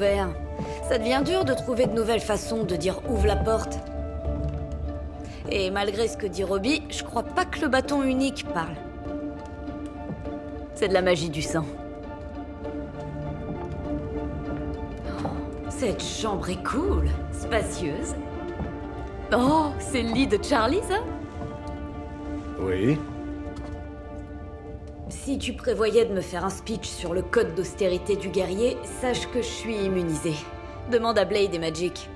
ouvert. Ça devient dur de trouver de nouvelles façons de dire ouvre la porte. Et malgré ce que dit Robbie, je crois pas que le bâton unique parle. C'est de la magie du sang. Oh, cette chambre est cool, spacieuse. Oh, c'est le lit de Charlie, ça? Oui. Si tu prévoyais de me faire un speech sur le code d'austérité du guerrier, sache que je suis immunisée. Demande à Blade et Magic.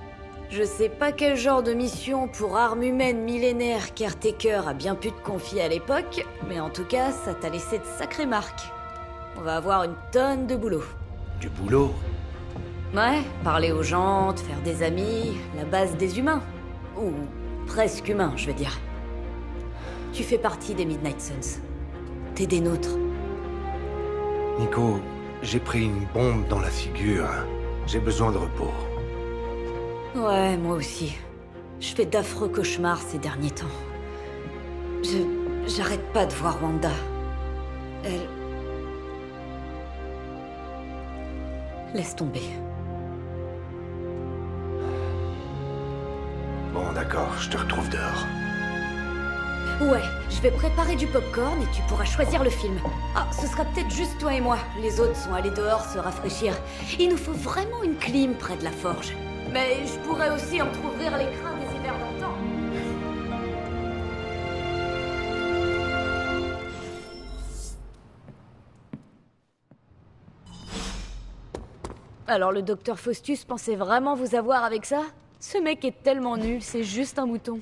Je sais pas quel genre de mission pour arme humaine millénaire Caretaker a bien pu te confier à l'époque, mais en tout cas, ça t'a laissé de sacrées marques. On va avoir une tonne de boulot. Du boulot? Ouais, parler aux gens, te faire des amis, la base des humains. Ou presque humains, je veux dire. Tu fais partie des Midnight Suns. T'es des nôtres. Nico, j'ai pris une bombe dans la figure. J'ai besoin de repos. Ouais, moi aussi. Je fais d'affreux cauchemars ces derniers temps. J'arrête pas de voir Wanda. Elle... Laisse tomber. Bon, d'accord, je te retrouve dehors. Ouais, je vais préparer du popcorn et tu pourras choisir le film. Ah, ce sera peut-être juste toi et moi. Les autres sont allés dehors se rafraîchir. Il nous faut vraiment une clim près de la forge. Mais je pourrais aussi entrouvrir les crins des hivers d'antan. Alors le docteur Faustus pensait vraiment vous avoir avec ça? Ce mec est tellement nul, c'est juste un mouton.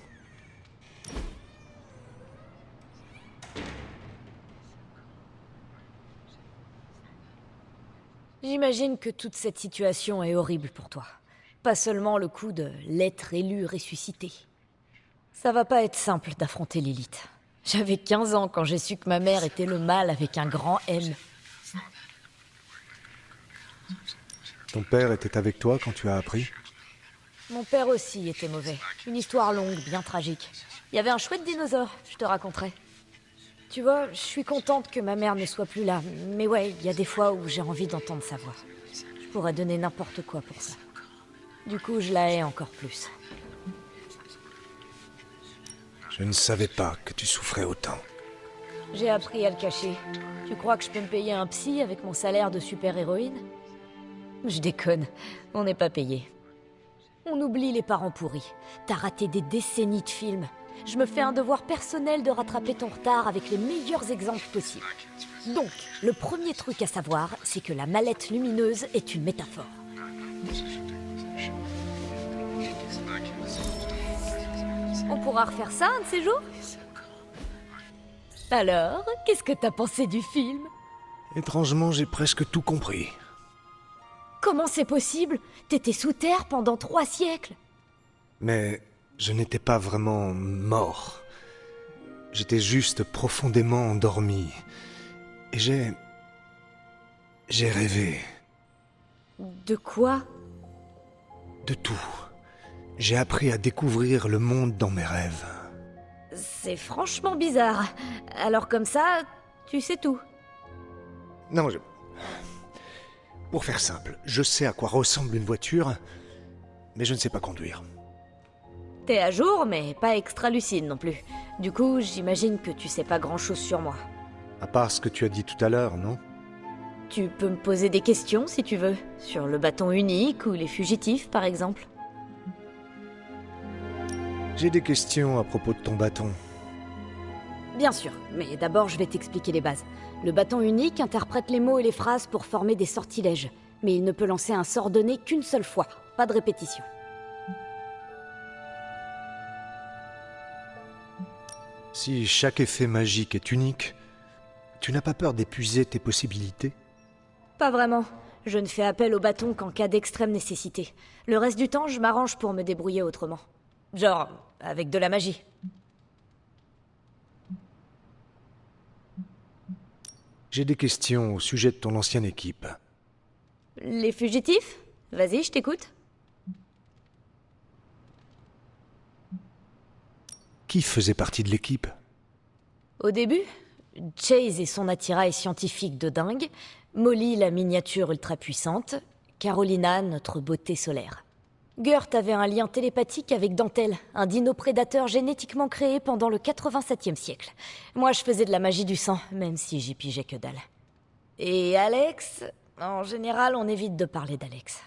J'imagine que toute cette situation est horrible pour toi. Pas seulement le coup de l'être élu ressuscité. Ça va pas être simple d'affronter l'élite. J'avais 15 ans quand j'ai su que ma mère était le mal avec un grand M. Ton père était avec toi quand tu as appris? Mon père aussi était mauvais. Une histoire longue, bien tragique. Il y avait un chouette dinosaure, je te raconterai. Tu vois, je suis contente que ma mère ne soit plus là. Mais ouais, il y a des fois où j'ai envie d'entendre sa voix. Je pourrais donner n'importe quoi pour ça. Du coup, je la hais encore plus. Je ne savais pas que tu souffrais autant. J'ai appris à le cacher. Tu crois que je peux me payer un psy avec mon salaire de super-héroïne? Je déconne, on n'est pas payé. On oublie les parents pourris. T'as raté des décennies de films. Je me fais un devoir personnel de rattraper ton retard avec les meilleurs exemples possibles. Donc, le premier truc à savoir, c'est que la mallette lumineuse est une métaphore. On pourra refaire ça un de ces jours? Alors, qu'est-ce que t'as pensé du film? Étrangement, j'ai presque tout compris. Comment c'est possible? T'étais sous terre pendant 3 siècles. Mais je n'étais pas vraiment mort. J'étais juste profondément endormi. Et j'ai rêvé. De quoi? De tout. J'ai appris à découvrir le monde dans mes rêves. C'est franchement bizarre. Alors comme ça, tu sais tout. Non, Pour faire simple, je sais à quoi ressemble une voiture, mais je ne sais pas conduire. T'es à jour, mais pas extra lucide non plus. Du coup, j'imagine que tu sais pas grand-chose sur moi. À part ce que tu as dit tout à l'heure, non? Tu peux me poser des questions si tu veux, sur le bâton unique ou les fugitifs par exemple. J'ai des questions à propos de ton bâton. Bien sûr, mais d'abord je vais t'expliquer les bases. Le bâton unique interprète les mots et les phrases pour former des sortilèges, mais il ne peut lancer un sort donné qu'une seule fois, pas de répétition. Si chaque effet magique est unique, tu n'as pas peur d'épuiser tes possibilités? Pas vraiment. Je ne fais appel au bâton qu'en cas d'extrême nécessité. Le reste du temps, je m'arrange pour me débrouiller autrement. Genre, avec de la magie. J'ai des questions au sujet de ton ancienne équipe. Les fugitifs? Vas-y, je t'écoute. Qui faisait partie de l'équipe? Au début, Chase et son attirail scientifique de dingue, Molly la miniature ultra puissante, Carolina, notre beauté solaire. Gurt avait un lien télépathique avec Dantel, un dino-prédateur génétiquement créé pendant le 87e siècle. Moi, je faisais de la magie du sang, même si j'y pigeais que dalle. Et Alex... En général, on évite de parler d'Alex.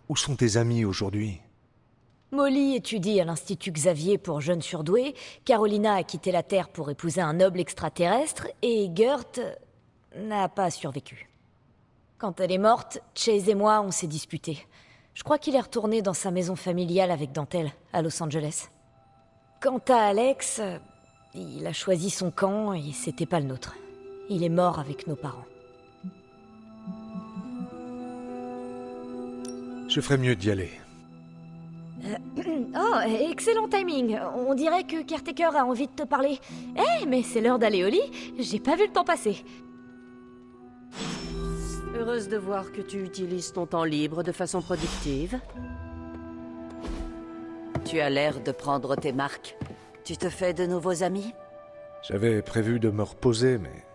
Où sont tes amis aujourd'hui? Molly étudie à l'Institut Xavier pour jeunes surdoués, Carolina a quitté la Terre pour épouser un noble extraterrestre, et Gurt n'a pas survécu. Quand elle est morte, Chase et moi, on s'est disputés. Je crois qu'il est retourné dans sa maison familiale avec Dantel, à Los Angeles. Quant à Alex, il a choisi son camp et c'était pas le nôtre. Il est mort avec nos parents. Je ferais mieux d'y aller. Oh, excellent timing. On dirait que Caretaker a envie de te parler. Mais c'est l'heure d'aller au lit. J'ai pas vu le temps passer. Heureuse de voir que tu utilises ton temps libre de façon productive. Tu as l'air de prendre tes marques. Tu te fais de nouveaux amis? J'avais prévu de me reposer, mais...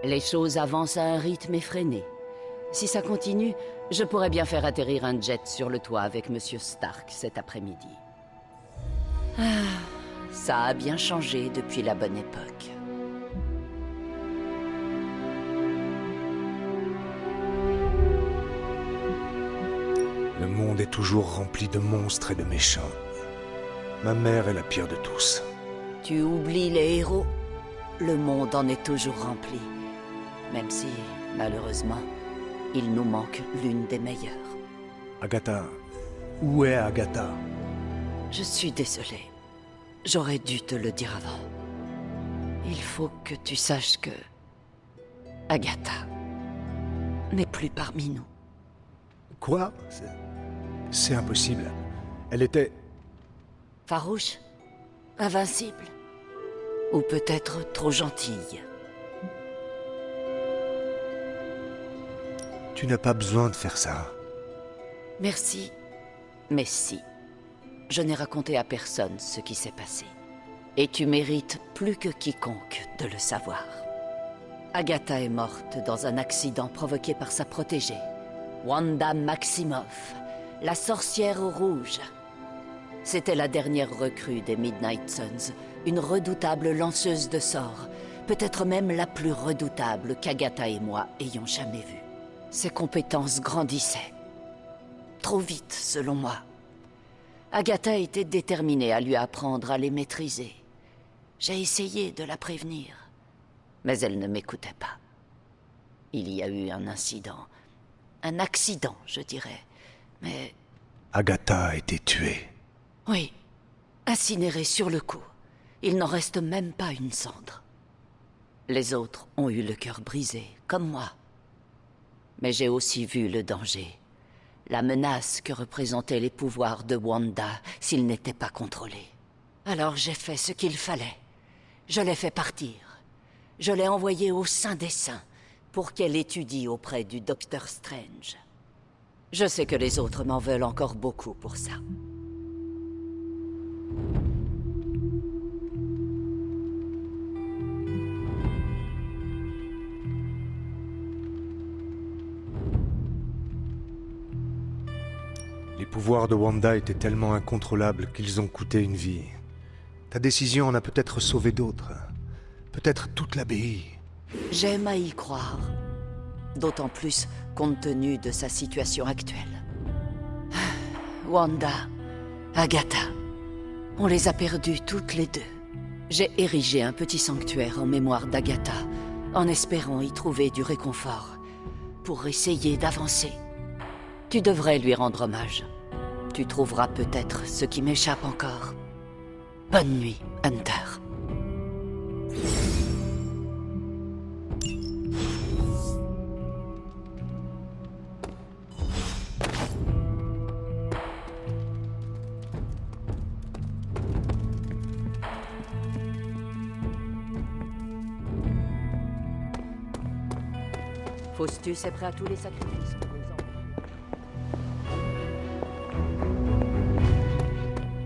Les choses avancent à un rythme effréné. Si ça continue, je pourrais bien faire atterrir un jet sur le toit avec Monsieur Stark cet après-midi. Ça a bien changé depuis la bonne époque. Le monde est toujours rempli de monstres et de méchants. Ma mère est la pire de tous. Tu oublies les héros? Le monde en est toujours rempli. Même si, malheureusement, il nous manque l'une des meilleures. Agatha. Où est Agatha? Je suis désolée. J'aurais dû te le dire avant. Il faut que tu saches que... Agatha n'est plus parmi nous. Quoi? C'est impossible. Elle était... Farouche? Invincible? Ou peut-être trop gentille? Tu n'as pas besoin de faire ça. Merci, mais si. Je n'ai raconté à personne ce qui s'est passé. Et tu mérites plus que quiconque de le savoir. Agatha est morte dans un accident provoqué par sa protégée, Wanda Maximoff, la sorcière rouge. C'était la dernière recrue des Midnight Suns, une redoutable lanceuse de sorts, peut-être même la plus redoutable qu'Agatha et moi ayons jamais vue. Ses compétences grandissaient. Trop vite, selon moi. Agatha était déterminée à lui apprendre à les maîtriser. J'ai essayé de la prévenir, mais elle ne m'écoutait pas. Il y a eu un incident. Un accident, je dirais. Mais... Agatha a été tuée. Oui. Incinérée sur le coup. Il n'en reste même pas une cendre. Les autres ont eu le cœur brisé, comme moi. Mais j'ai aussi vu le danger. La menace que représentaient les pouvoirs de Wanda s'ils n'étaient pas contrôlés. Alors j'ai fait ce qu'il fallait. Je l'ai fait partir. Je l'ai envoyée au sein des saints pour qu'elle étudie auprès du Docteur Strange. Je sais que les autres m'en veulent encore beaucoup pour ça. Les pouvoirs de Wanda étaient tellement incontrôlables qu'ils ont coûté une vie. Ta décision en a peut-être sauvé d'autres. Peut-être toute l'abbaye. J'aime à y croire. D'autant plus compte tenu de sa situation actuelle. Wanda, Agatha, on les a perdues toutes les deux. J'ai érigé un petit sanctuaire en mémoire d'Agatha, en espérant y trouver du réconfort, pour essayer d'avancer. Tu devrais lui rendre hommage. Tu trouveras peut-être ce qui m'échappe encore. Bonne nuit, Hunter. Faustus est prêt à tous les sacrifices pour les enfants.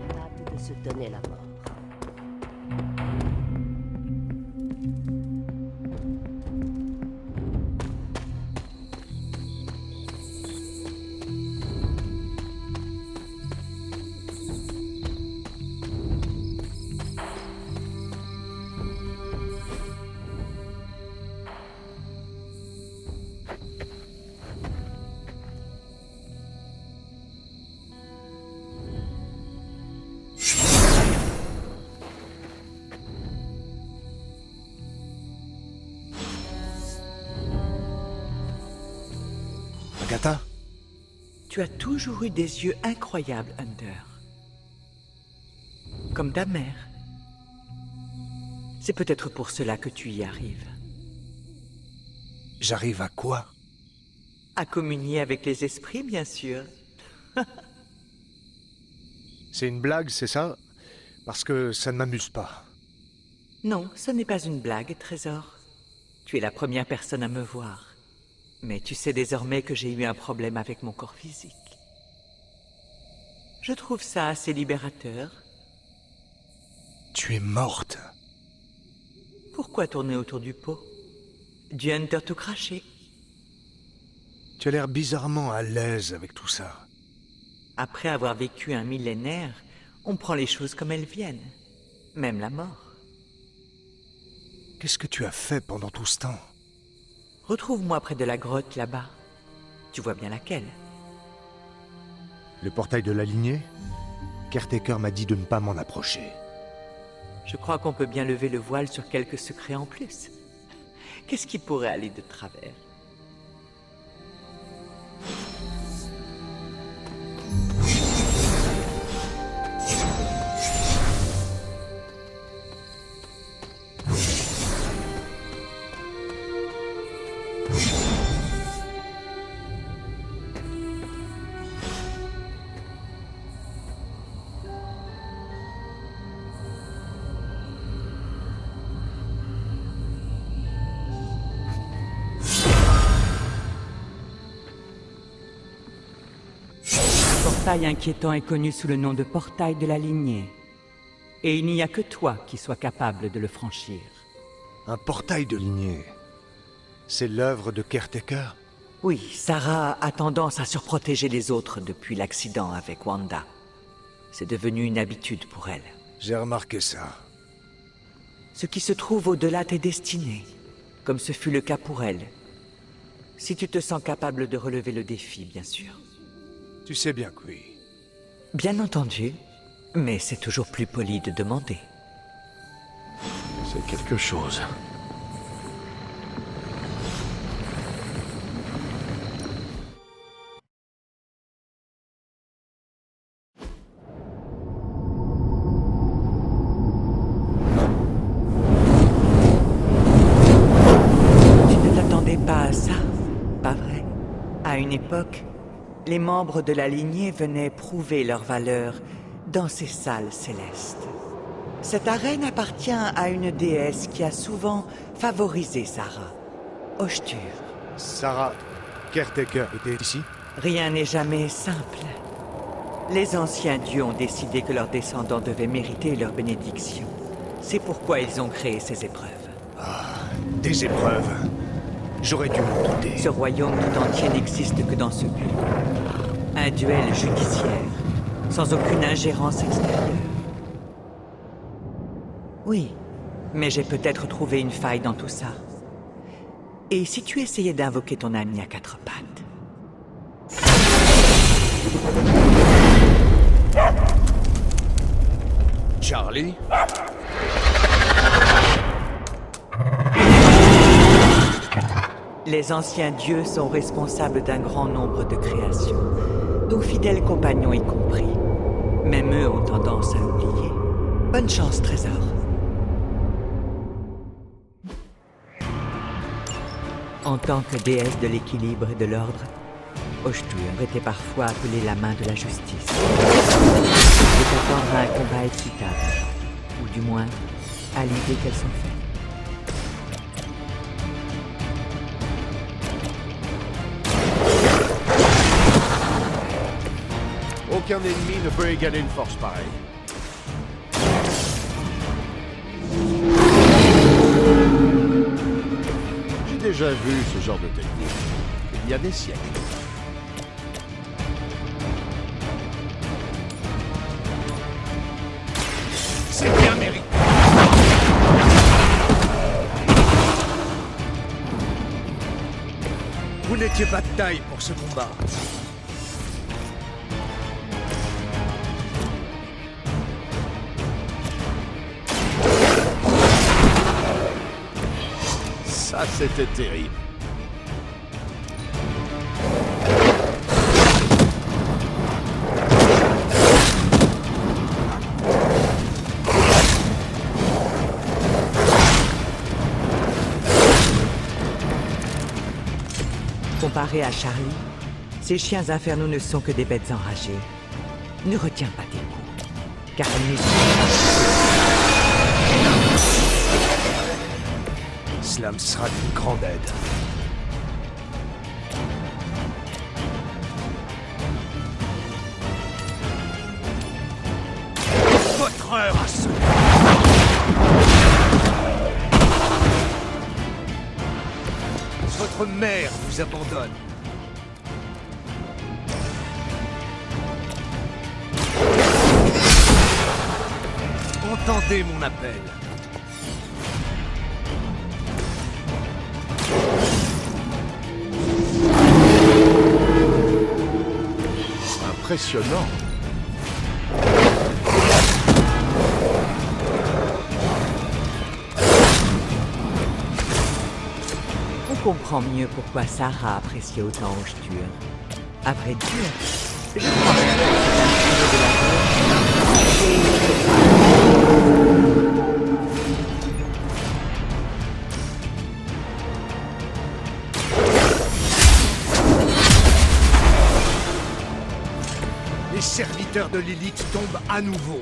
Capable de se donner la mort. Agatha? Tu as toujours eu des yeux incroyables, Hunter. Comme ta mère. C'est peut-être pour cela que tu y arrives. J'arrive à quoi? À communier avec les esprits, bien sûr. C'est une blague, c'est ça? Parce que ça ne m'amuse pas. Non, ce n'est pas une blague, Trésor. Tu es la première personne à me voir. Mais tu sais désormais que j'ai eu un problème avec mon corps physique. Je trouve ça assez libérateur. Tu es morte. Pourquoi tourner autour du pot? Du Hunter tout craché. Tu as l'air bizarrement à l'aise avec tout ça. Après avoir vécu un millénaire, on prend les choses comme elles viennent. Même la mort. Qu'est-ce que tu as fait pendant tout ce temps? Retrouve-moi près de la grotte là-bas. Tu vois bien laquelle? Le portail de la lignée? Caretaker m'a dit de ne pas m'en approcher. Je crois qu'on peut bien lever le voile sur quelques secrets en plus. Qu'est-ce qui pourrait aller de travers? Le portail inquiétant est connu sous le nom de portail de la lignée. Et il n'y a que toi qui sois capable de le franchir. Un portail de lignée. C'est l'œuvre de Caretaker? Oui, Sarah a tendance à surprotéger les autres depuis l'accident avec Wanda. C'est devenu une habitude pour elle. J'ai remarqué ça. Ce qui se trouve au-delà tes destinées, comme ce fut le cas pour elle. Si tu te sens capable de relever le défi, bien sûr. Tu sais bien que oui. Bien entendu, mais c'est toujours plus poli de demander. C'est quelque chose. Tu ne t'attendais pas à ça, pas vrai? À une époque, les membres de la lignée venaient prouver leur valeur dans ces salles célestes. Cette arène appartient à une déesse qui a souvent favorisé Sarah, Oshtur. Sarah, Caretaker était ici? Rien n'est jamais simple. Les anciens dieux ont décidé que leurs descendants devaient mériter leur bénédiction. C'est pourquoi ils ont créé ces épreuves. Des épreuves. J'aurais dû m'en douter. Ce royaume tout entier n'existe que dans ce but. Un duel judiciaire, sans aucune ingérence extérieure. Oui, mais j'ai peut-être trouvé une faille dans tout ça. Et si tu essayais d'invoquer ton ami à quatre pattes? Charlie? Les anciens dieux sont responsables d'un grand nombre de créations, dont fidèles compagnons y compris. Même eux ont tendance à oublier. Bonne chance, Trésor. En tant que déesse de l'équilibre et de l'ordre, Oshtur était parfois appelée la main de la justice. De t'attendre à un combat équitable, ou du moins à l'idée qu'elles sont faites. Aucun ennemi ne peut égaler une force pareille. J'ai déjà vu ce genre de technique. Il y a des siècles. C'est bien mérité. Vous n'étiez pas de taille pour ce combat. Ça, c'était terrible. Comparé à Charlie, ces chiens infernaux ne sont que des bêtes enragées. Ne retiens pas tes coups, car elles ne sont Cela me sera d'une grande aide. Votre heure a sonné. Votre mère vous abandonne. Entendez mon appel. Impressionnant. On comprend mieux pourquoi Sarah appréciait autant Oshtur. À vrai dire, je crois que c'est inspiré de Les serviteurs de Lilith tombent à nouveau.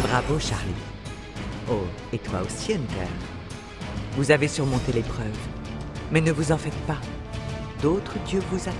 Bravo, Charlie. Oh, et toi aussi, Hunter. Vous avez surmonté l'épreuve. Mais ne vous en faites pas. D'autres dieux vous attendent.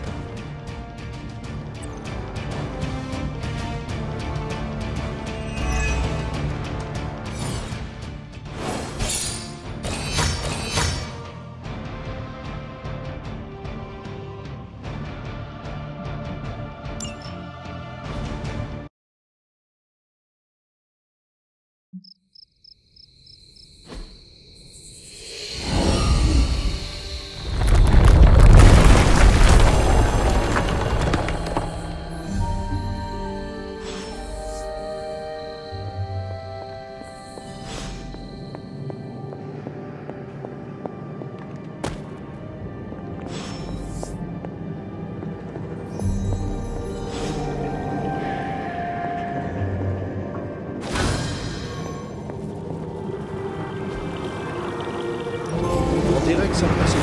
On dirait que ça passe ici.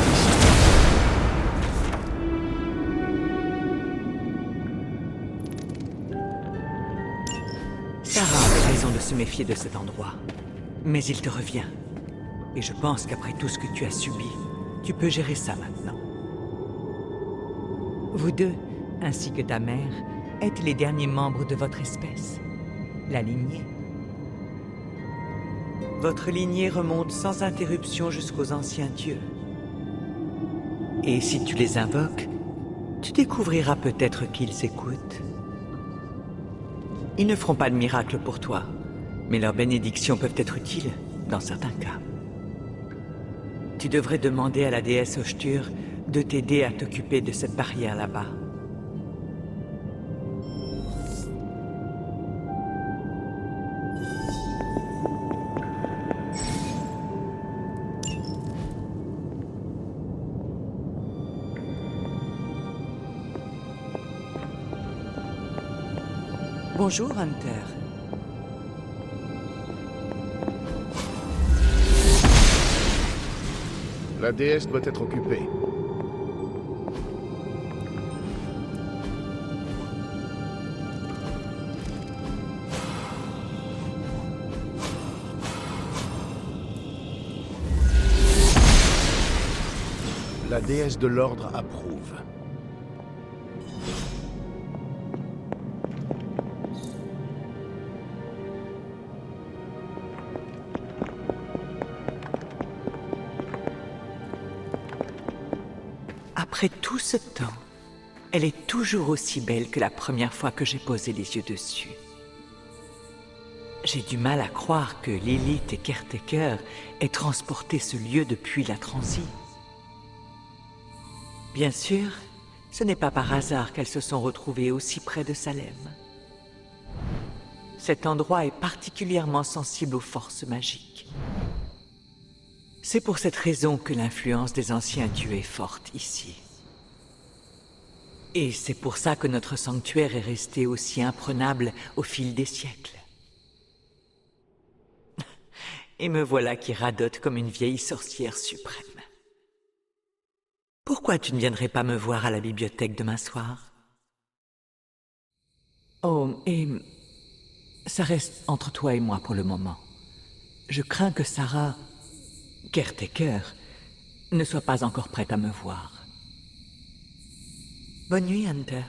Sarah a raison de se méfier de cet endroit. Mais il te revient. Et je pense qu'après tout ce que tu as subi, tu peux gérer ça maintenant. Vous deux, ainsi que ta mère, êtes les derniers membres de votre espèce. La lignée. Votre lignée remonte sans interruption jusqu'aux anciens dieux. Et si tu les invoques, tu découvriras peut-être qu'ils écoutent. Ils ne feront pas de miracle pour toi, mais leurs bénédictions peuvent être utiles dans certains cas. Tu devrais demander à la déesse Oshtur de t'aider à t'occuper de cette barrière là-bas. Bonjour, Hunter. La déesse doit être occupée. La déesse de l'ordre approuve. Après tout ce temps, elle est toujours aussi belle que la première fois que j'ai posé les yeux dessus. J'ai du mal à croire que Lilith et Caretaker aient transporté ce lieu depuis la transie. Bien sûr, ce n'est pas par hasard qu'elles se sont retrouvées aussi près de Salem. Cet endroit est particulièrement sensible aux forces magiques. C'est pour cette raison que l'influence des anciens dieux est forte ici. Et c'est pour ça que notre sanctuaire est resté aussi imprenable au fil des siècles. Et me voilà qui radote comme une vieille sorcière suprême. Pourquoi tu ne viendrais pas me voir à la bibliothèque demain soir? Oh, et ça reste entre toi et moi pour le moment. Je crains que Sarah Caretaker ne soit pas encore prête à me voir. Bonne nuit, Hunter.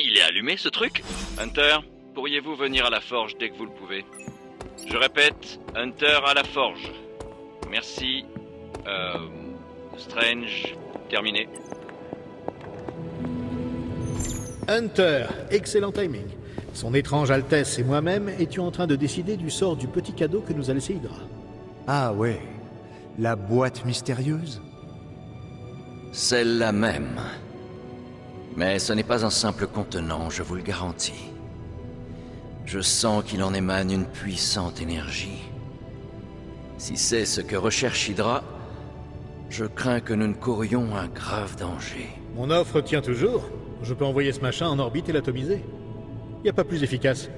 Il est allumé ce truc? Hunter, pourriez-vous venir à la forge dès que vous le pouvez? Je répète, Hunter à la forge. Merci. Strange, terminé. Hunter, excellent timing. Son étrange Altesse et moi-même étions en train de décider du sort du petit cadeau que nous a laissé Hydra. Ah ouais, la boîte mystérieuse? Celle-là même. Mais ce n'est pas un simple contenant, je vous le garantis. Je sens qu'il en émane une puissante énergie. Si c'est ce que recherche Hydra, je crains que nous ne courions un grave danger. Mon offre tient toujours. Je peux envoyer ce machin en orbite et l'atomiser. Y a pas plus efficace.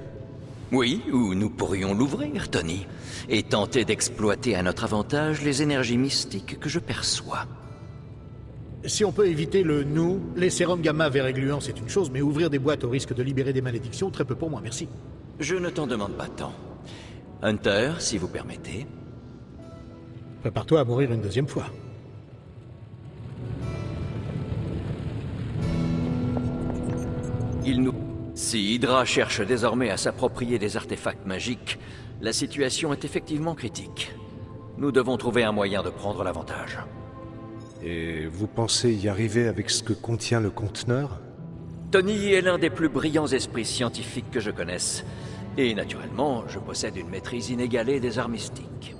Oui, ou nous pourrions l'ouvrir, Tony, et tenter d'exploiter à notre avantage les énergies mystiques que je perçois. Si on peut éviter le nous, les sérums gamma vert gluants, c'est une chose, mais ouvrir des boîtes au risque de libérer des malédictions, très peu pour moi, merci. Je ne t'en demande pas tant. Hunter, si vous permettez. Prépare-toi à mourir une deuxième fois. Si Hydra cherche désormais à s'approprier des artefacts magiques, la situation est effectivement critique. Nous devons trouver un moyen de prendre l'avantage. Et vous pensez y arriver avec ce que contient le conteneur? Tony est l'un des plus brillants esprits scientifiques que je connaisse. Et naturellement, je possède une maîtrise inégalée des arts mystiques.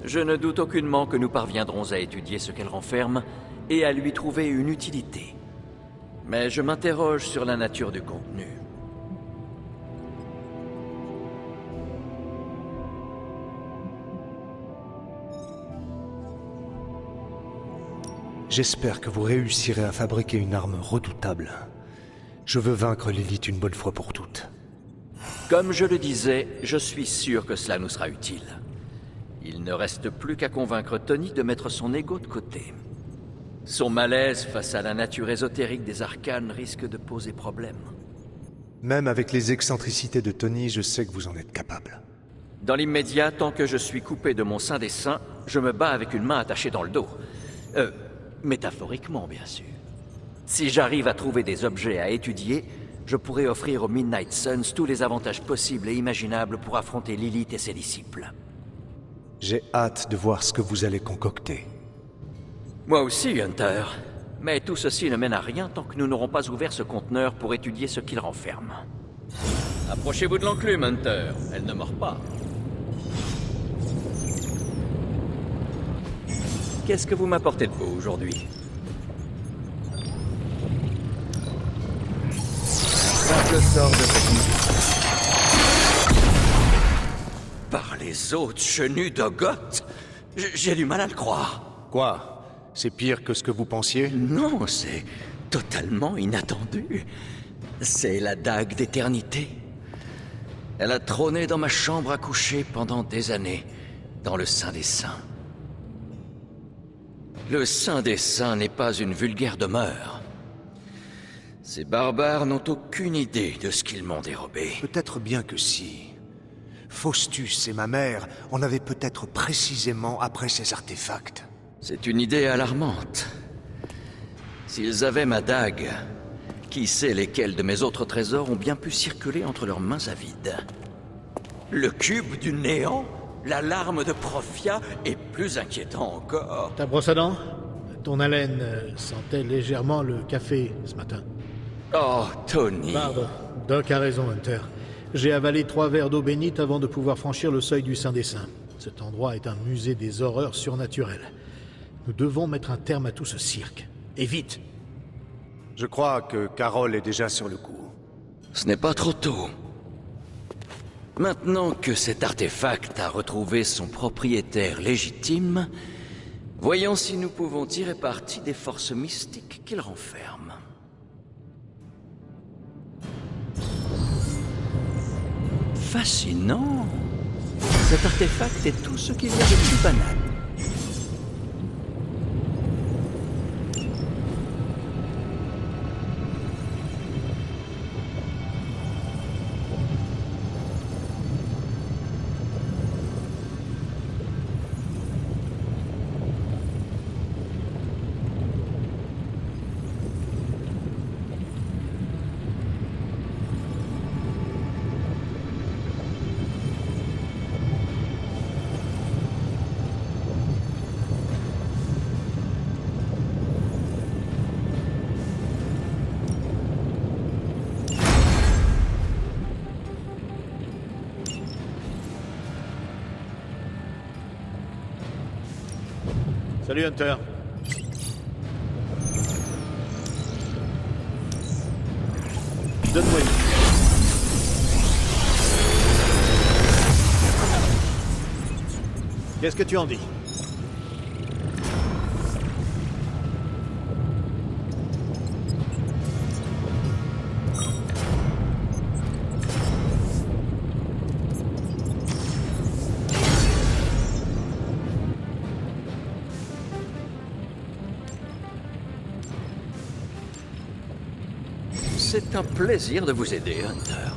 Je ne doute aucunement que nous parviendrons à étudier ce qu'elle renferme et à lui trouver une utilité. Mais je m'interroge sur la nature du contenu. J'espère que vous réussirez à fabriquer une arme redoutable. Je veux vaincre Lilith une bonne fois pour toutes. Comme je le disais, je suis sûr que cela nous sera utile. Il ne reste plus qu'à convaincre Tony de mettre son ego de côté. Son malaise face à la nature ésotérique des arcanes risque de poser problème. Même avec les excentricités de Tony, je sais que vous en êtes capable. Dans l'immédiat, tant que je suis coupé de mon saint des saints, je me bats avec une main attachée dans le dos. Métaphoriquement, bien sûr. Si j'arrive à trouver des objets à étudier, je pourrai offrir aux Midnight Suns tous les avantages possibles et imaginables pour affronter Lilith et ses disciples. J'ai hâte de voir ce que vous allez concocter. Moi aussi, Hunter. Mais tout ceci ne mène à rien tant que nous n'aurons pas ouvert ce conteneur pour étudier ce qu'il renferme. Approchez-vous de l'enclume, Hunter. Elle ne mord pas. Qu'est-ce que vous m'apportez de beau aujourd'hui? Simple sort de cette... Par les autres chenus d'Ogoth, j'ai du mal à le croire. Quoi? C'est pire que ce que vous pensiez? Non, c'est totalement inattendu. C'est la dague d'éternité. Elle a trôné dans ma chambre à coucher pendant des années, dans le Saint des Saints. Le Saint des Saints n'est pas une vulgaire demeure. Ces barbares n'ont aucune idée de ce qu'ils m'ont dérobé. Peut-être bien que si. Faustus et ma mère en avaient peut-être précisément après ces artefacts. C'est une idée alarmante. S'ils avaient ma dague, qui sait lesquels de mes autres trésors ont bien pu circuler entre leurs mains avides. Le cube du néant, la larme de Profia, et plus inquiétant encore... Ta brosse à dents? Ton haleine sentait légèrement le café ce matin. Oh, Tony... Pardon, Doc a raison, Hunter. J'ai avalé 3 verres d'eau bénite avant de pouvoir franchir le seuil du Saint des Saints. Cet endroit est un musée des horreurs surnaturelles. Nous devons mettre un terme à tout ce cirque. Et vite! Je crois que Carol est déjà sur le coup. Ce n'est pas trop tôt. Maintenant que cet artefact a retrouvé son propriétaire légitime, voyons si nous pouvons tirer parti des forces mystiques qu'il renferme. Fascinant. Cet artefact est tout ce qu'il y a de plus banal. Salut Hunter. Donne-moi une. Qu'est-ce que tu en dis? C'est un plaisir de vous aider, Hunter.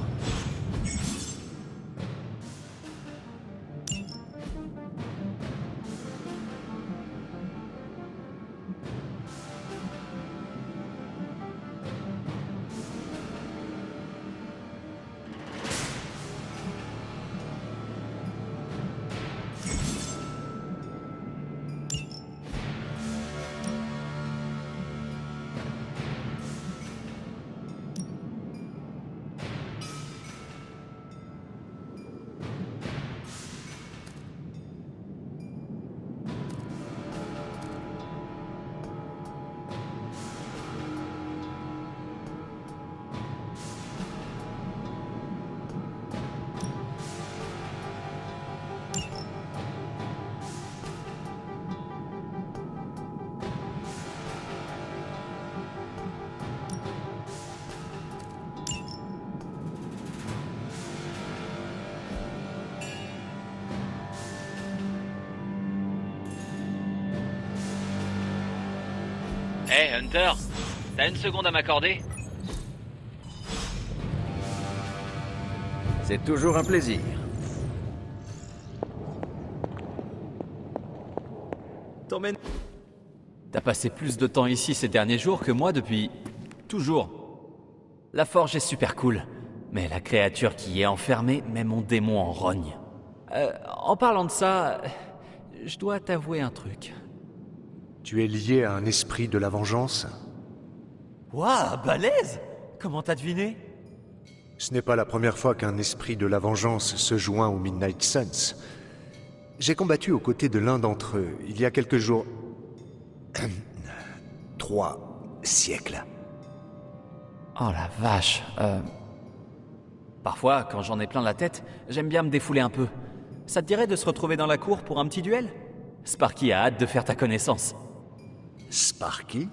Hey Hunter, t'as une seconde à m'accorder? C'est toujours un plaisir. T'emmènes. T'as passé plus de temps ici ces derniers jours que moi depuis... toujours. La forge est super cool, mais la créature qui y est enfermée met mon démon en rogne. En parlant de ça, je dois t'avouer un truc. Tu es lié à un esprit de la vengeance? Waouh, balèze! Comment t'as deviné? Ce n'est pas la première fois qu'un esprit de la vengeance se joint aux Midnight Suns. J'ai combattu aux côtés de l'un d'entre eux, il y a quelques jours... 3 siècles. Oh la vache, Parfois, quand j'en ai plein la tête, j'aime bien me défouler un peu. Ça te dirait de se retrouver dans la cour pour un petit duel? Sparky a hâte de faire ta connaissance. Sparky?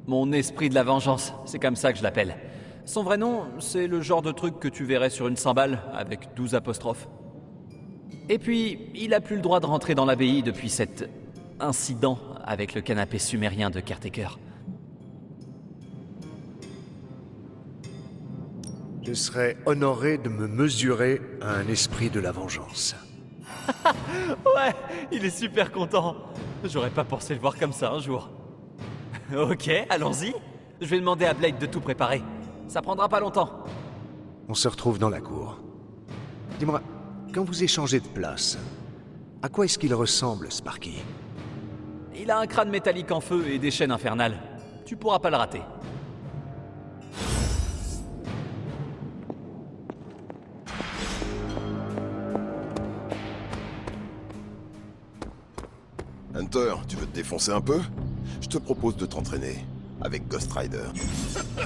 Mon esprit de la vengeance, c'est comme ça que je l'appelle. Son vrai nom, c'est le genre de truc que tu verrais sur une cymbale, avec 12 apostrophes. Et puis, il a plus le droit de rentrer dans l'abbaye depuis cet incident avec le canapé sumérien de Caretaker. Je serais honoré de me mesurer à un esprit de la vengeance. Ouais, il est super content. J'aurais pas pensé le voir comme ça un jour. Ok, allons-y. Je vais demander à Blade de tout préparer. Ça prendra pas longtemps. On se retrouve dans la cour. Dis-moi, quand vous échangez de place, à quoi est-ce qu'il ressemble, Sparky? Il a un crâne métallique en feu et des chaînes infernales. Tu pourras pas le rater. Hunter, tu veux te défoncer un peu? Je te propose de t'entraîner avec Ghost Rider. On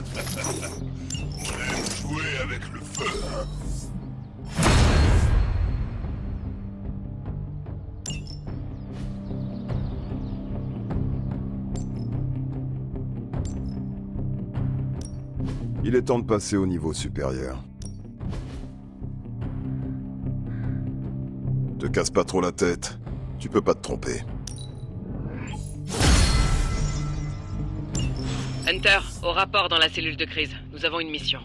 aime jouer avec le feu, hein? Il est temps de passer au niveau supérieur. Te casse pas trop la tête. Tu peux pas te tromper. Hunter, au rapport dans la cellule de crise. Nous avons une mission.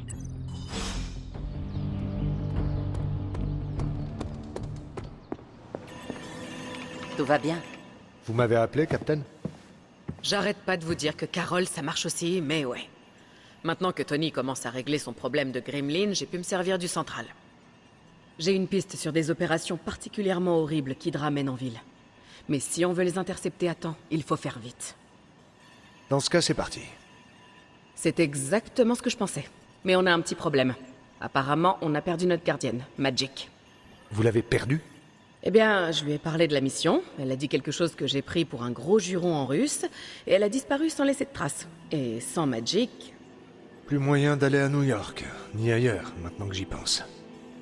Tout va bien. Vous m'avez appelé, Captain? J'arrête pas de vous dire que Carol, ça marche aussi, mais ouais. Maintenant que Tony commence à régler son problème de Gremlin, j'ai pu me servir du central. J'ai une piste sur des opérations particulièrement horribles qu'Hydra mène en ville. Mais si on veut les intercepter à temps, il faut faire vite. Dans ce cas, c'est parti. C'est exactement ce que je pensais. Mais on a un petit problème. Apparemment, on a perdu notre gardienne, Magic. Vous l'avez perdue? Eh bien, je lui ai parlé de la mission, elle a dit quelque chose que j'ai pris pour un gros juron en russe, et elle a disparu sans laisser de traces. Et sans Magic... Plus moyen d'aller à New York, ni ailleurs, maintenant que j'y pense.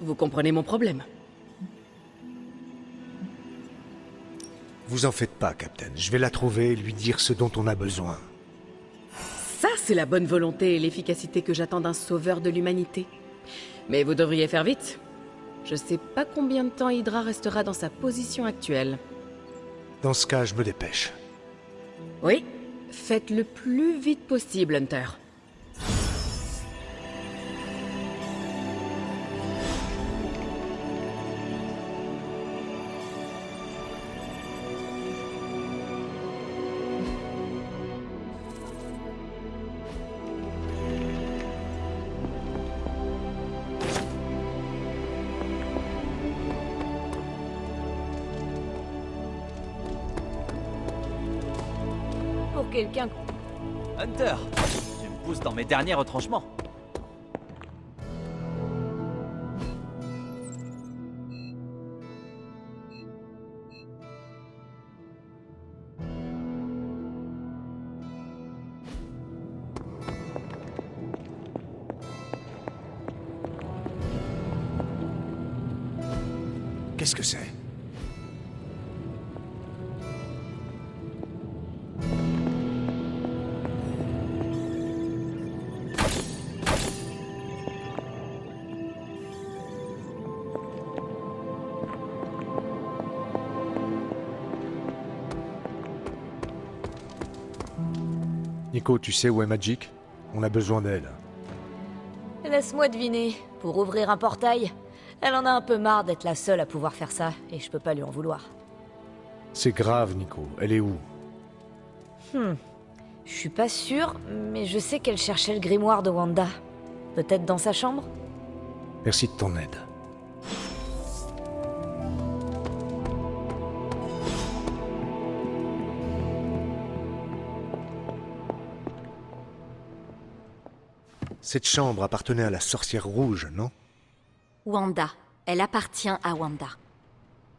Vous comprenez mon problème? Vous en faites pas, Captain. Je vais la trouver et lui dire ce dont on a besoin. Ça, c'est la bonne volonté et l'efficacité que j'attends d'un sauveur de l'humanité. Mais vous devriez faire vite. Je sais pas combien de temps Hydra restera dans sa position actuelle. Dans ce cas, je me dépêche. Oui, faites le plus vite possible, Hunter. Pour quelqu'un... Hunter, tu me pousses dans mes derniers retranchements. Qu'est-ce que c'est? Nico, tu sais où est Magic? On a besoin d'elle. Laisse-moi deviner. Pour ouvrir un portail, elle en a un peu marre d'être la seule à pouvoir faire ça, et je peux pas lui en vouloir. C'est grave, Nico. Elle est où? Je suis pas sûre, mais je sais qu'elle cherchait le grimoire de Wanda. Peut-être dans sa chambre? Merci de ton aide. Cette chambre appartenait à la sorcière rouge, non? Wanda. Elle appartient à Wanda.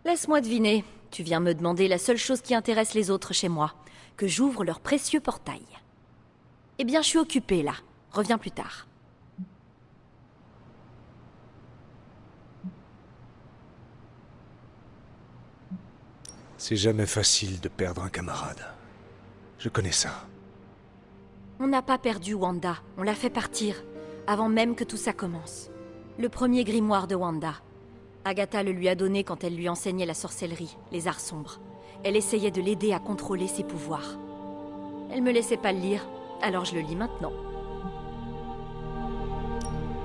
Laisse-moi deviner. Tu viens me demander la seule chose qui intéresse les autres chez moi. Que j'ouvre leur précieux portail. Eh bien, je suis occupée, là. Reviens plus tard. C'est jamais facile de perdre un camarade. Je connais ça. On n'a pas perdu Wanda. On l'a fait partir. Avant même que tout ça commence. Le premier grimoire de Wanda. Agatha le lui a donné quand elle lui enseignait la sorcellerie, les arts sombres. Elle essayait de l'aider à contrôler ses pouvoirs. Elle me laissait pas le lire, alors je le lis maintenant.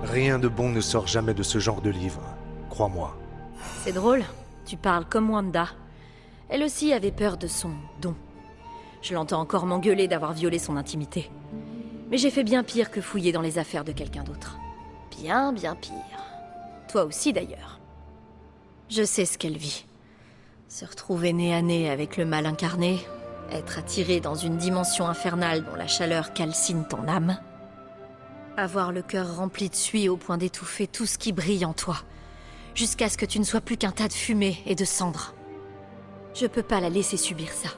Rien de bon ne sort jamais de ce genre de livre, crois-moi. C'est drôle, tu parles comme Wanda. Elle aussi avait peur de son don. Je l'entends encore m'engueuler d'avoir violé son intimité. Mais j'ai fait bien pire que fouiller dans les affaires de quelqu'un d'autre. Bien, bien pire. Toi aussi d'ailleurs. Je sais ce qu'elle vit. Se retrouver nez à nez avec le mal incarné, être attiré dans une dimension infernale dont la chaleur calcine ton âme, avoir le cœur rempli de suie au point d'étouffer tout ce qui brille en toi, jusqu'à ce que tu ne sois plus qu'un tas de fumée et de cendres. Je peux pas la laisser subir ça.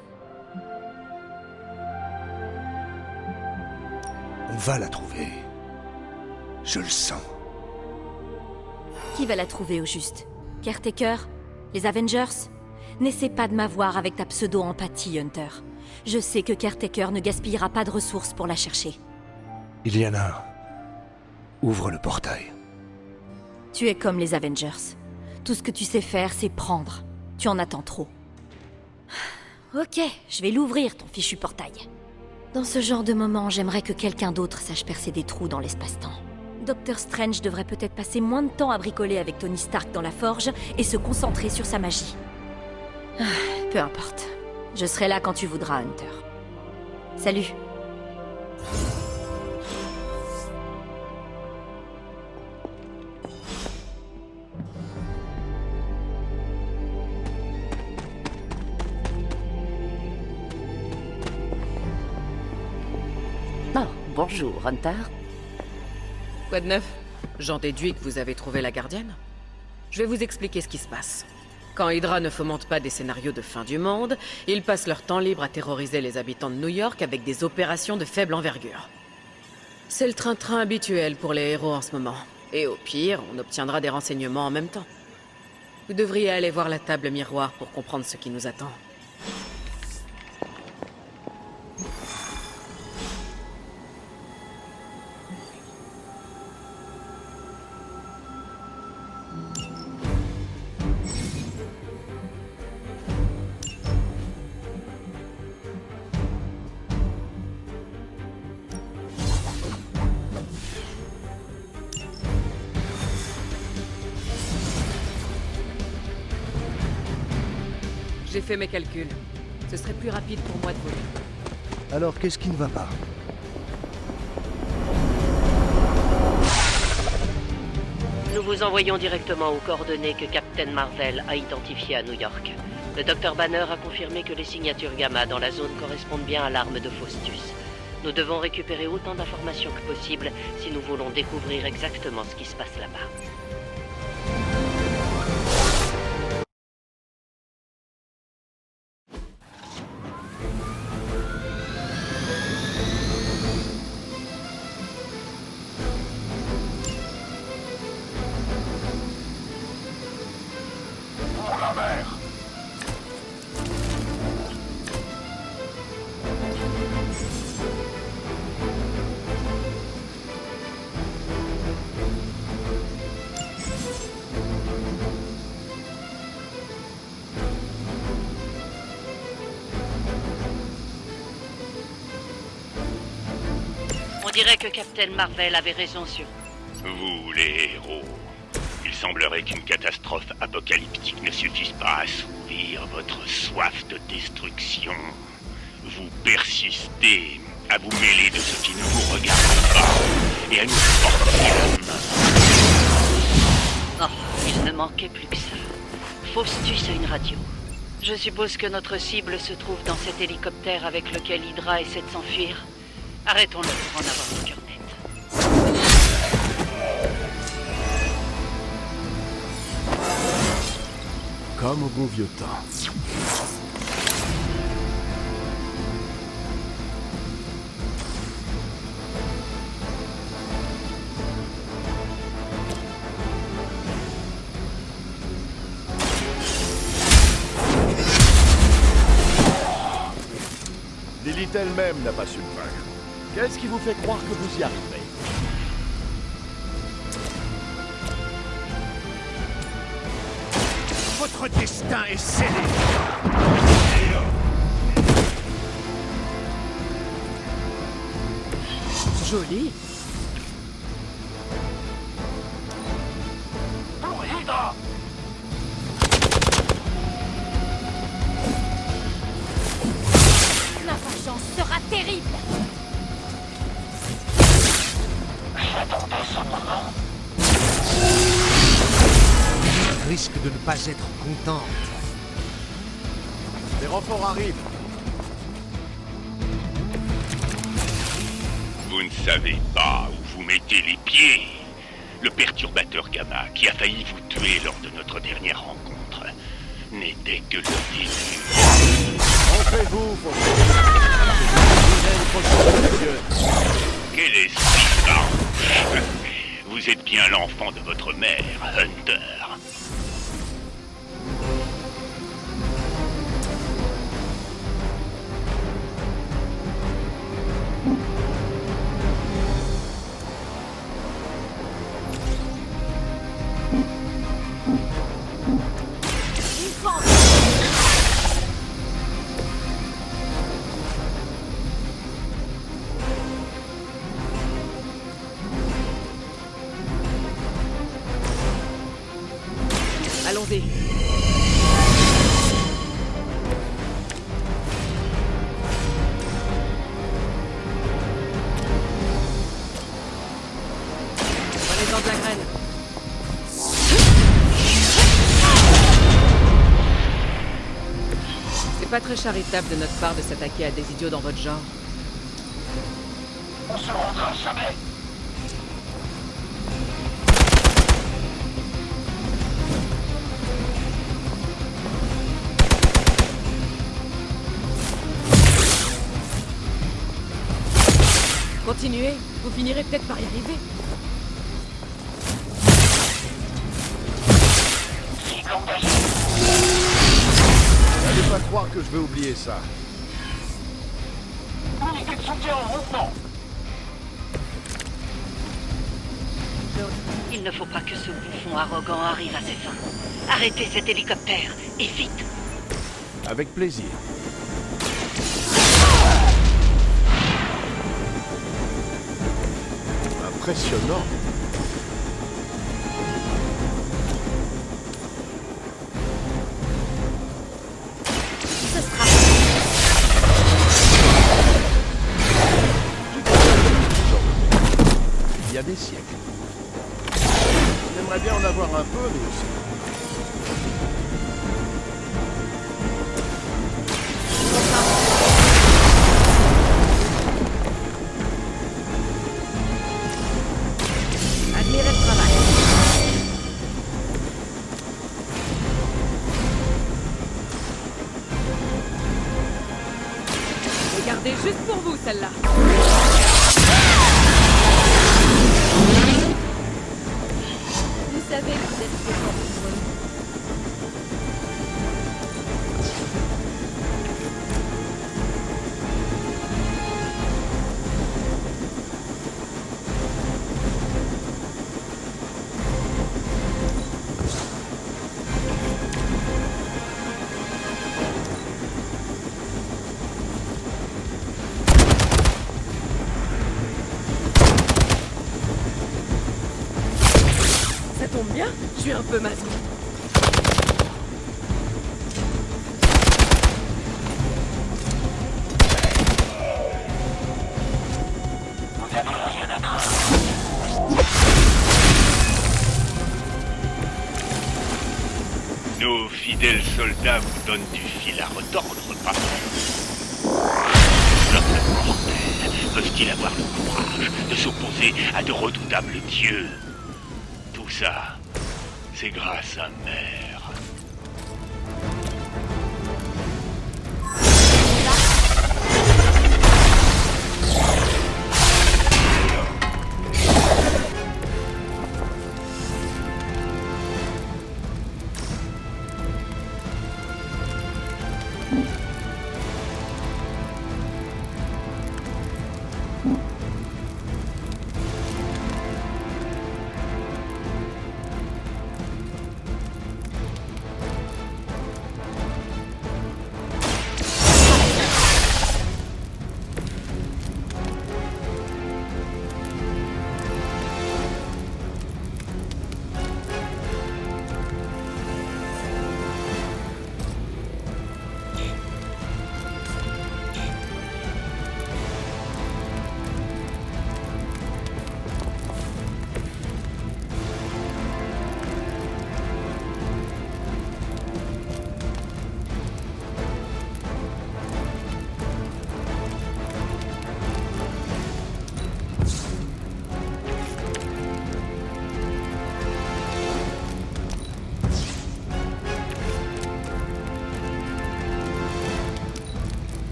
On va la trouver. Je le sens. Qui va la trouver au juste? Caretaker? Les Avengers? N'essaie pas de m'avoir avec ta pseudo-empathie, Hunter. Je sais que Caretaker ne gaspillera pas de ressources pour la chercher. Illyana, Ouvre le portail. Tu es comme les Avengers. Tout ce que tu sais faire, c'est prendre. Tu en attends trop. Ok, je vais l'ouvrir, ton fichu portail. Dans ce genre de moment, j'aimerais que quelqu'un d'autre sache percer des trous dans l'espace-temps. Docteur Strange devrait peut-être passer moins de temps à bricoler avec Tony Stark dans la forge et se concentrer sur sa magie. Peu importe. Je serai là quand tu voudras, Hunter. Salut. Oh, bonjour, Hunter. Quoi de neuf? J'en déduis que vous avez trouvé la gardienne. Je vais vous expliquer ce qui se passe. Quand Hydra ne fomente pas des scénarios de fin du monde, ils passent leur temps libre à terroriser les habitants de New York avec des opérations de faible envergure. C'est le train-train habituel pour les héros en ce moment. Et au pire, on obtiendra des renseignements en même temps. Vous devriez aller voir la table miroir pour comprendre ce qui nous attend. J'ai fait mes calculs. Ce serait plus rapide pour moi de voler. Alors qu'est-ce qui ne va pas? Nous vous envoyons directement aux coordonnées que Captain Marvel a identifiées à New York. Le Dr Banner a confirmé que les signatures gamma dans la zone correspondent bien à l'arme de Faustus. Nous devons récupérer autant d'informations que possible si nous voulons découvrir exactement ce qui se passe là-bas. On dirait que Captain Marvel avait raison sur... Vous, les héros, il semblerait qu'une catastrophe apocalyptique ne suffise pas à assouvir votre soif de destruction. Vous persistez à vous mêler de ce qui ne vous regarde pas et à nous porter la main. Oh, il ne manquait plus que ça. Faustus a une radio. Je suppose que notre cible se trouve dans cet hélicoptère avec lequel Hydra essaie de s'enfuir. Arrêtons-le pour en avoir le cœur net. Comme au bon vieux temps. Lilith elle-même n'a pas su le vaincre. Qu'est-ce qui vous fait croire que vous y arriverez? Votre destin est scellé. Joli. La vengeance sera terrible. Risque de ne pas être contente. Les renforts arrivent. Vous ne savez pas où vous mettez les pieds. Le perturbateur gamma qui a failli vous tuer lors de notre dernière rencontre n'était que le début. Entrez-vous, Quel esprit farouche. Vous êtes bien l'enfant de votre mère, Hunter. Allons-y. Prenez-en de la graine. C'est pas très charitable de notre part de s'attaquer à des idiots dans votre genre. On se rendra jamais. Continuez, vous finirez peut-être par y arriver. N'allez pas croire que je vais oublier ça. Unité de soutien en mouvement. Il ne faut pas que ce bouffon arrogant arrive à ses fins. Arrêtez cet hélicoptère, et vite. Avec plaisir. Impressionnant. Ce sera... Il y a des siècles. J'aimerais bien en avoir un peu, mais aussi. Admirez le travail. Regardez juste pour vous, celle-là. Vous savez que vous êtes trop fort pour nous. Ça tombe bien, je suis un peu masqué. Nos fidèles soldats vous donnent du fil à retordre, papa. Notre mortels peuvent-ils avoir le courage de s'opposer à de redoutables dieux? Tout ça, c'est grâce à Mère.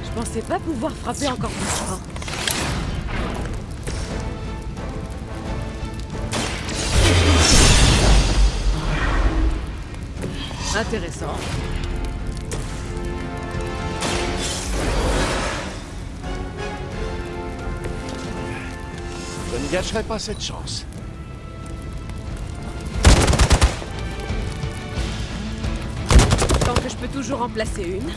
Je pensais pas pouvoir frapper encore plus fort. Intéressant. Je ne gâcherai pas cette chance. Tant que je peux toujours en placer une.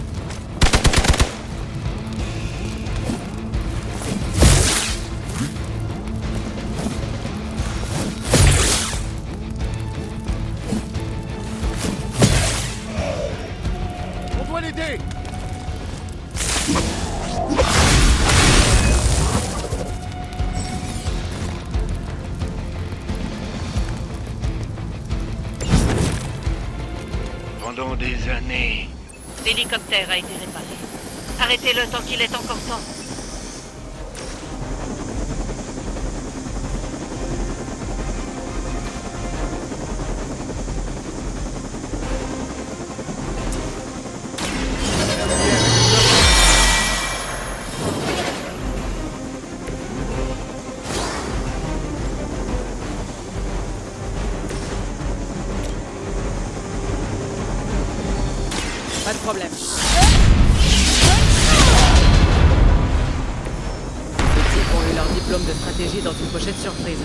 des années. L'hélicoptère a été réparé. Arrêtez-le tant qu'il est encore temps. Pas de problème. Ceux types ont eu leur diplôme de stratégie dans une pochette surprise.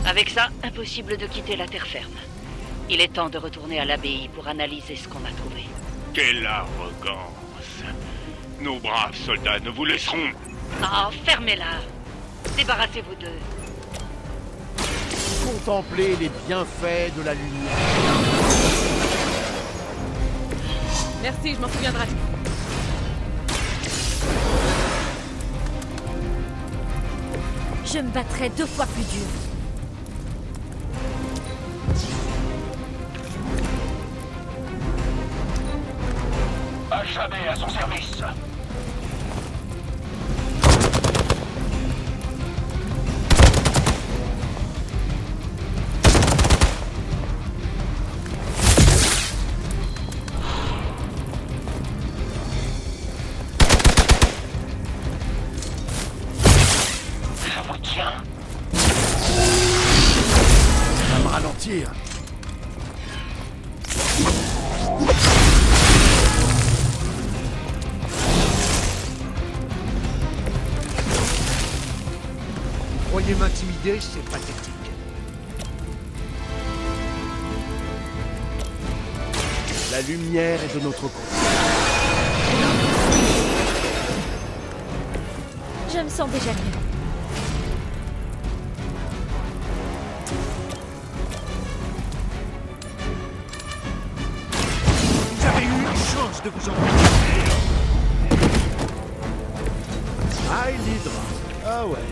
Avec ça, impossible de quitter la terre ferme. Il est temps de retourner à l'abbaye pour analyser ce qu'on a trouvé. Quelle arrogance. Nos braves soldats ne vous laisseront... Oh, fermez-la. Débarrassez-vous d'eux. Contempler les bienfaits de la lumière. Merci, je m'en souviendrai. Je me battrai 2 fois plus dur. À jamais à son service. Je vous tiens. Ça va me ralentir. Vous croyez m'intimider, c'est pathétique. La lumière est de notre côté. Je me sens déjà mieux. Vous avez eu une chance de vous en Ah, l'hydre. Ah ouais.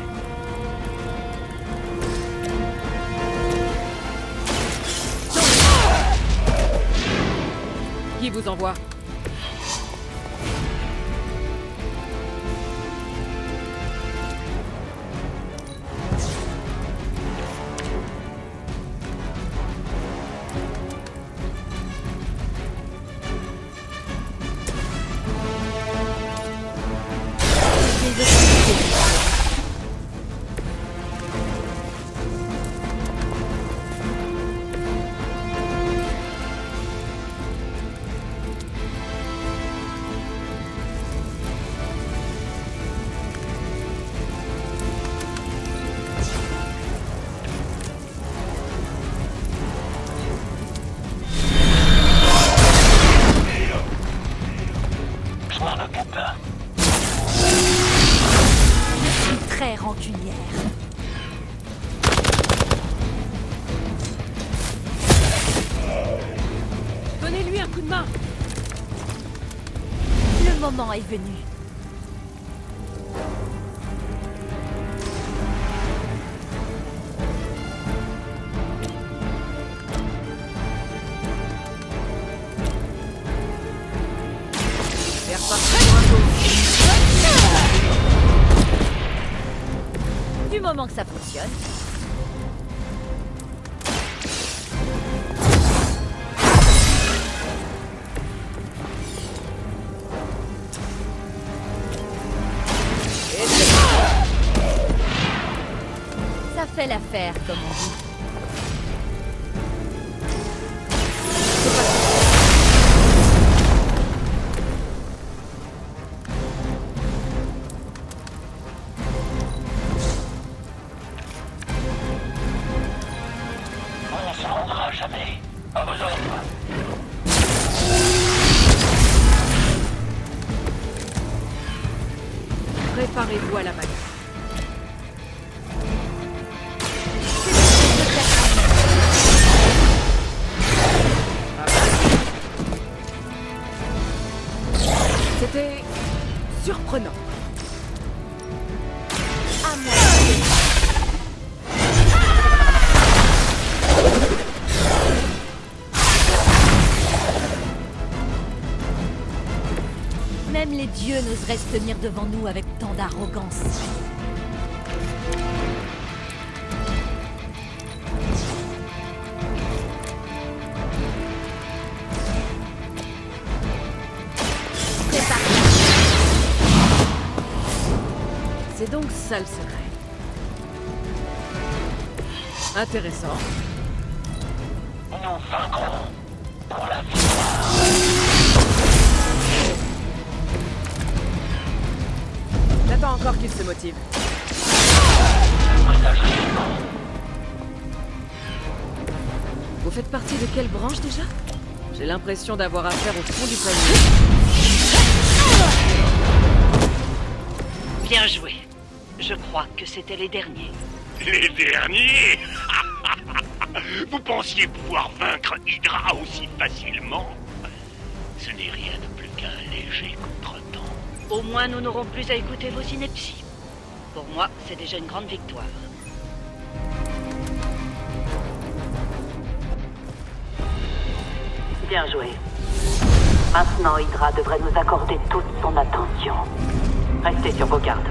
Qui vous envoie? Je m'en occupe. Je suis très rancunière. Donnez-lui un coup de main. Le moment est venu. Faire partir un coup. Du moment que ça fonctionne. Ça fait l'affaire, comme on dit. On ne se rendra jamais. À vos ordres. Préparez-vous à la manœuvre. C'était surprenant. À moi. Même les dieux n'oseraient se tenir devant nous avec tant d'arrogance. C'est donc ça le secret. Intéressant. Nous vaincrons pour la J'attends encore qu'il se motive. Vous faites partie de quelle branche déjà? J'ai l'impression d'avoir affaire au fond du panier. Bien joué. Je crois que c'était les derniers. Les derniers? Vous pensiez pouvoir vaincre Hydra aussi facilement? Ce n'est rien de plus qu'un léger contretemps. Au moins, nous n'aurons plus à écouter vos inepties. Pour moi, c'est déjà une grande victoire. Bien joué. Maintenant, Hydra devrait nous accorder toute son attention. Restez sur vos gardes.